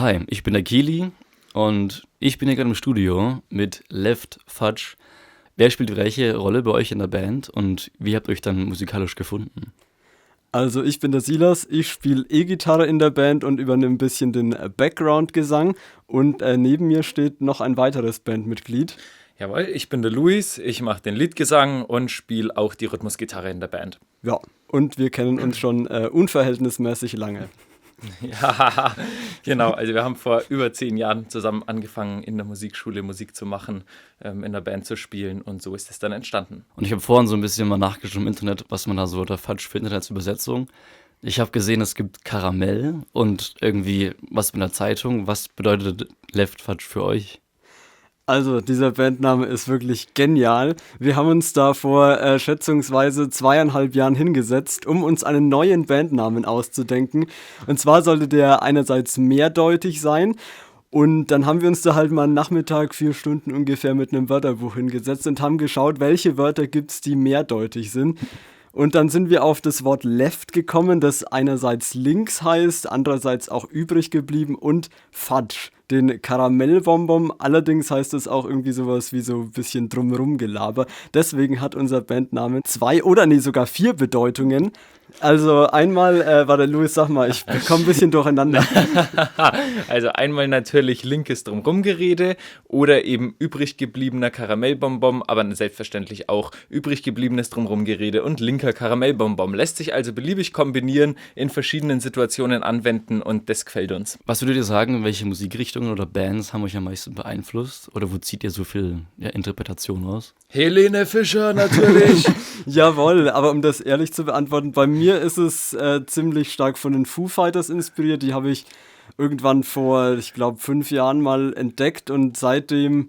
Hi, ich bin der Kili und ich bin hier gerade im Studio mit Left Fudge. Wer spielt welche Rolle bei euch in der Band und wie habt ihr euch dann musikalisch gefunden? Also ich bin der Silas, ich spiele E-Gitarre in der Band und übernehme ein bisschen den Background-Gesang und neben mir steht noch ein weiteres Bandmitglied. Jawohl, ich bin der Luis, ich mache den Leadgesang und spiele auch die Rhythmusgitarre in der Band. Ja, und wir kennen uns schon unverhältnismäßig lange. Ja, genau. Also wir haben vor über 10 Jahren zusammen angefangen, in der Musikschule Musik zu machen, in der Band zu spielen und so ist es dann entstanden. Und ich habe vorhin so ein bisschen mal nachgeschaut im Internet, was man da so unter Fudge findet als Übersetzung. Ich habe gesehen, es gibt Karamell und irgendwie was mit der Zeitung. Was bedeutet Left Fudge für euch? Also, dieser Bandname ist wirklich genial. Wir haben uns da vor schätzungsweise 2,5 Jahren hingesetzt, um uns einen neuen Bandnamen auszudenken. Und zwar sollte der einerseits mehrdeutig sein. Und dann haben wir uns da halt mal einen Nachmittag, 4 Stunden ungefähr mit einem Wörterbuch hingesetzt und haben geschaut, welche Wörter gibt es, die mehrdeutig sind. Und dann sind wir auf das Wort Left gekommen, das einerseits links heißt, andererseits auch übrig geblieben und Fudge, den Karamellbonbon. Allerdings heißt es auch irgendwie sowas wie so ein bisschen drumrum Gelaber. Deswegen hat unser Bandname 2 oder nee, sogar 4 Bedeutungen. Also einmal, warte Luis, sag mal, ich komme ein bisschen durcheinander. Also einmal natürlich linkes Drumrumgerede oder eben übrig gebliebener Karamellbonbon, aber selbstverständlich auch übrig gebliebenes Drumrumgerede und linker Karamellbonbon. Lässt sich also beliebig kombinieren, in verschiedenen Situationen anwenden und das gefällt uns. Was würdet ihr sagen, welche Musikrichtungen oder Bands haben euch am meisten beeinflusst? Oder wo zieht ihr so viel Interpretation aus? Helene Fischer natürlich. Jawohl, aber um das ehrlich zu beantworten, bei mir ist es ziemlich stark von den Foo Fighters inspiriert. Die habe ich irgendwann vor, ich glaube, 5 Jahren mal entdeckt und seitdem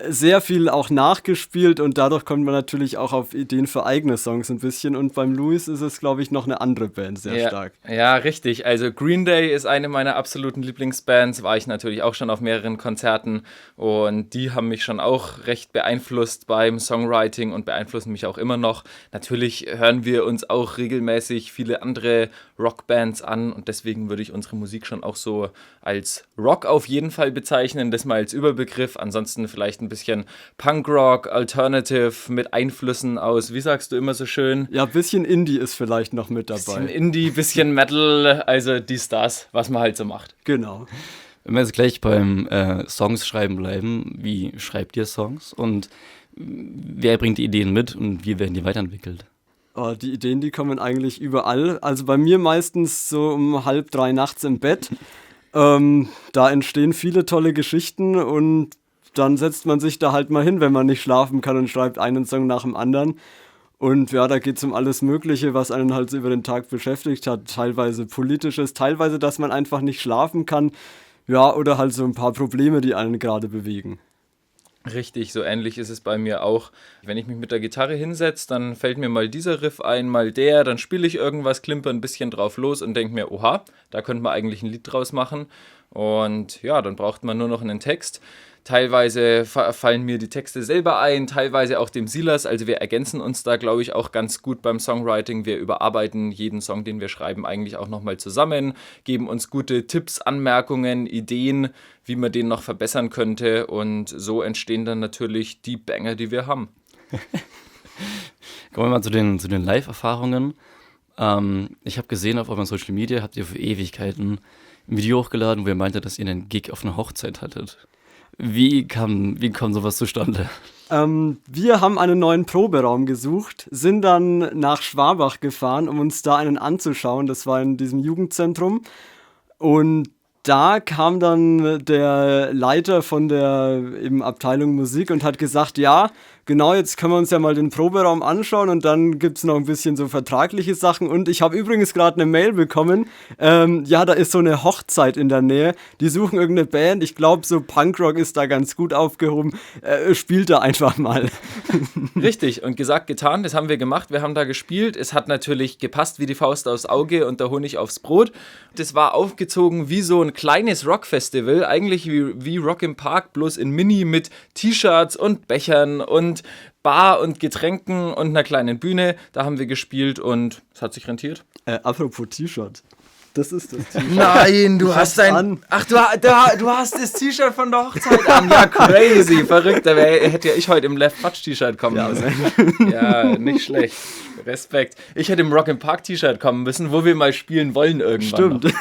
sehr viel auch nachgespielt und dadurch kommt man natürlich auch auf Ideen für eigene Songs ein bisschen und beim Louis ist es, glaube ich, noch eine andere Band sehr stark. Ja, richtig. Also Green Day ist eine meiner absoluten Lieblingsbands, war ich natürlich auch schon auf mehreren Konzerten und die haben mich schon auch recht beeinflusst beim Songwriting und beeinflussen mich auch immer noch. Natürlich hören wir uns auch regelmäßig viele andere Rockbands an und deswegen würde ich unsere Musik schon auch so als Rock auf jeden Fall bezeichnen, das mal als Überbegriff, ansonsten vielleicht ein bisschen Punkrock, Alternative mit Einflüssen aus, wie sagst du immer so schön? Ja, ein bisschen Indie ist vielleicht noch mit dabei. Bisschen Indie, bisschen Metal, also dies, das, was man halt so macht. Genau. Wenn wir jetzt gleich beim Songs schreiben bleiben, wie schreibt ihr Songs und wer bringt die Ideen mit und wie werden die weiterentwickelt? Oh, die Ideen, die kommen eigentlich überall. Also bei mir meistens so um 2:30 nachts im Bett. Da entstehen viele tolle Geschichten und dann setzt man sich da halt mal hin, wenn man nicht schlafen kann und schreibt einen Song nach dem anderen. Und ja, da geht es um alles Mögliche, was einen halt so über den Tag beschäftigt hat. Teilweise Politisches, teilweise, dass man einfach nicht schlafen kann. Ja, oder halt so ein paar Probleme, die einen gerade bewegen. Richtig, so ähnlich ist es bei mir auch. Wenn ich mich mit der Gitarre hinsetze, dann fällt mir mal dieser Riff ein, mal der, dann spiele ich irgendwas, klimper ein bisschen drauf los und denke mir, oha, da könnte man eigentlich ein Lied draus machen. Und ja, dann braucht man nur noch einen Text. Teilweise fallen mir die Texte selber ein, teilweise auch dem Silas. Also wir ergänzen uns da, glaube ich, auch ganz gut beim Songwriting. Wir überarbeiten jeden Song, den wir schreiben, eigentlich auch nochmal zusammen, geben uns gute Tipps, Anmerkungen, Ideen, wie man den noch verbessern könnte. Und so entstehen dann natürlich die Banger, die wir haben. Kommen wir mal zu den Live-Erfahrungen. Ich habe gesehen, auf eurem Social Media habt ihr für Ewigkeiten ein Video hochgeladen, wo ihr meinte, dass ihr einen Gig auf einer Hochzeit hattet. Wie kam sowas zustande? Wir haben einen neuen Proberaum gesucht, sind dann nach Schwabach gefahren, um uns da einen anzuschauen. Das war in diesem Jugendzentrum. Und da kam dann der Leiter von der eben Abteilung Musik und hat gesagt, ja, genau, jetzt können wir uns ja mal den Proberaum anschauen und dann gibt es noch ein bisschen so vertragliche Sachen. Und ich habe übrigens gerade eine Mail bekommen, ja, da ist so eine Hochzeit in der Nähe, die suchen irgendeine Band, ich glaube so Punkrock ist da ganz gut aufgehoben, spielt da einfach mal. Richtig, und gesagt, getan, das haben wir gemacht, wir haben da gespielt, es hat natürlich gepasst wie die Faust aufs Auge und der Honig aufs Brot. Das war aufgezogen wie so ein kleines Rockfestival, eigentlich wie Rock im Park, bloß in Mini mit T-Shirts und Bechern und Bar und Getränken und einer kleinen Bühne. Da haben wir gespielt und es hat sich rentiert. Apropos T-Shirt. Das ist das T-Shirt. Nein, du hast dein... an. Ach, du hast das T-Shirt von der Hochzeit an. Ja, crazy, verrückt. Da hätte ja ich heute im Left Fudge T-Shirt kommen müssen. Ja, nicht schlecht. Respekt. Ich hätte im Rock im Park T-Shirt kommen müssen, wo wir mal spielen wollen irgendwann. Stimmt.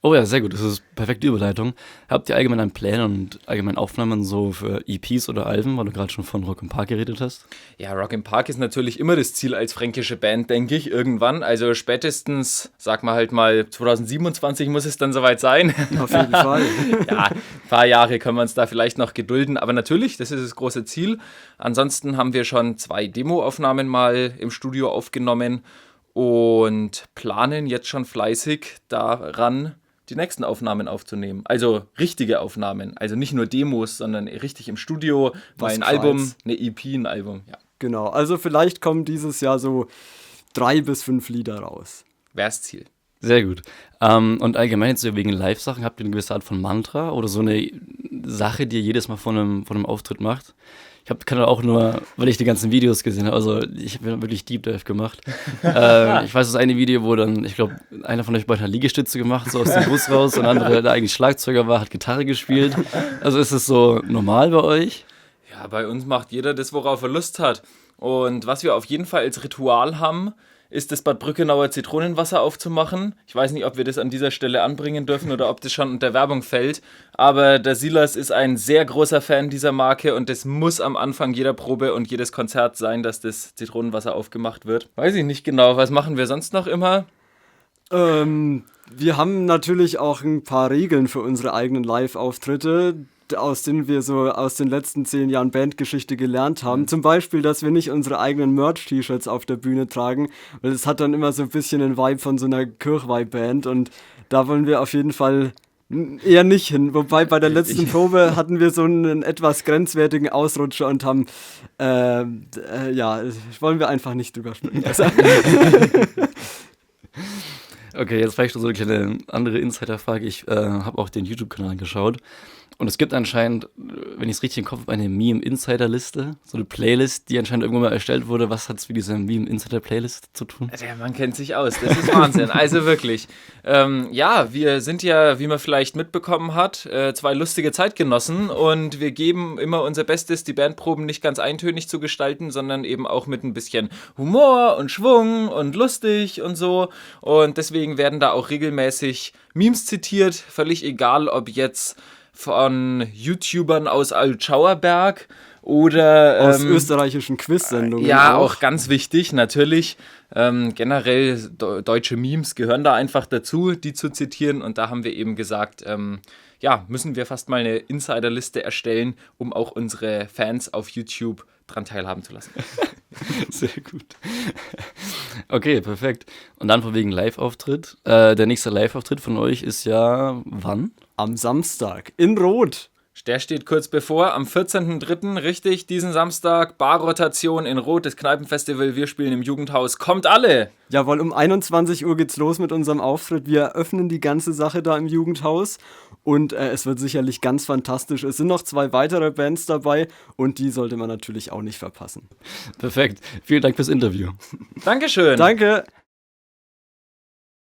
Oh ja, sehr gut. Das ist perfekte Überleitung. Habt ihr allgemein einen Plan und allgemein Aufnahmen so für EPs oder Alben, weil du gerade schon von Rock im Park geredet hast? Ja, Rock im Park ist natürlich immer das Ziel als fränkische Band, denke ich, irgendwann. Also spätestens, sag mal halt mal, 2027 muss es dann soweit sein. Auf jeden Fall. Ja, ein paar Jahre können wir uns da vielleicht noch gedulden. Aber natürlich, das ist das große Ziel. Ansonsten haben wir schon 2 Demoaufnahmen mal im Studio aufgenommen und planen jetzt schon fleißig daran, die nächsten Aufnahmen aufzunehmen. Also richtige Aufnahmen. Also nicht nur Demos, sondern richtig im Studio. Mal ein Album, eine EP, ein Album. Ja. Genau, also vielleicht kommen dieses Jahr so 3 bis 5 Lieder raus. Wär's Ziel. Sehr gut. Und allgemein jetzt so wegen Live-Sachen, habt ihr eine gewisse Art von Mantra oder so eine Sache, die ihr jedes Mal von einem Auftritt macht? Kann auch nur, weil ich die ganzen Videos gesehen habe, also ich habe wirklich Deep Dive gemacht. Ich weiß, das eine Video, wo dann, ich glaube, einer von euch beiden hat Liegestütze gemacht, so aus dem Bus raus, und der andere, der eigentlich Schlagzeuger war, hat Gitarre gespielt. Also ist es so normal bei euch? Ja, bei uns macht jeder das, worauf er Lust hat. Und was wir auf jeden Fall als Ritual haben, ist das Bad Brückenauer Zitronenwasser aufzumachen. Ich weiß nicht, ob wir das an dieser Stelle anbringen dürfen oder ob das schon unter Werbung fällt. Aber der Silas ist ein sehr großer Fan dieser Marke und das muss am Anfang jeder Probe und jedes Konzert sein, dass das Zitronenwasser aufgemacht wird. Weiß ich nicht genau. Was machen wir sonst noch immer? Wir haben natürlich auch ein paar Regeln für unsere eigenen Live-Auftritte, aus denen wir so aus den letzten 10 Jahren Bandgeschichte gelernt haben. Zum Beispiel, dass wir nicht unsere eigenen Merch-T-Shirts auf der Bühne tragen, weil es hat dann immer so ein bisschen den Vibe von so einer Kirchweih-Band und da wollen wir auf jeden Fall eher nicht hin. Wobei bei der letzten Probe hatten wir so einen etwas grenzwertigen Ausrutscher und haben, wollen wir einfach nicht drüber sprechen. Okay, jetzt vielleicht so eine kleine andere Insider-Frage. Ich habe auch den YouTube-Kanal geschaut. Und es gibt anscheinend, wenn ich es richtig im Kopf habe, eine Meme-Insider-Liste. So eine Playlist, die anscheinend irgendwann mal erstellt wurde. Was hat es mit dieser Meme-Insider-Playlist zu tun? Der Mann kennt sich aus, das ist Wahnsinn. Also wirklich. Wir sind ja, wie man vielleicht mitbekommen hat, 2 lustige Zeitgenossen. Und wir geben immer unser Bestes, die Bandproben nicht ganz eintönig zu gestalten, sondern eben auch mit ein bisschen Humor und Schwung und lustig und so. Und deswegen werden da auch regelmäßig Memes zitiert. Völlig egal, ob jetzt von YouTubern aus Altschauerberg oder aus österreichischen Quiz-Sendungen. Ja, auch ganz wichtig, natürlich. Generell deutsche Memes gehören da einfach dazu, die zu zitieren. Und da haben wir eben gesagt, müssen wir fast mal eine Insiderliste erstellen, um auch unsere Fans auf YouTube dran teilhaben zu lassen. Sehr gut. Okay, perfekt. Und dann von wegen Live-Auftritt. Der nächste Live-Auftritt von euch ist ja wann? Am Samstag in Rot. Der steht kurz bevor, am 14.03., richtig, diesen Samstag, Barrotation in Rot, das Kneipenfestival, wir spielen im Jugendhaus, kommt alle! Jawohl, um 21 Uhr geht's los mit unserem Auftritt, wir eröffnen die ganze Sache da im Jugendhaus und es wird sicherlich ganz fantastisch. Es sind noch 2 weitere Bands dabei und die sollte man natürlich auch nicht verpassen. Perfekt, vielen Dank fürs Interview. Dankeschön! Danke!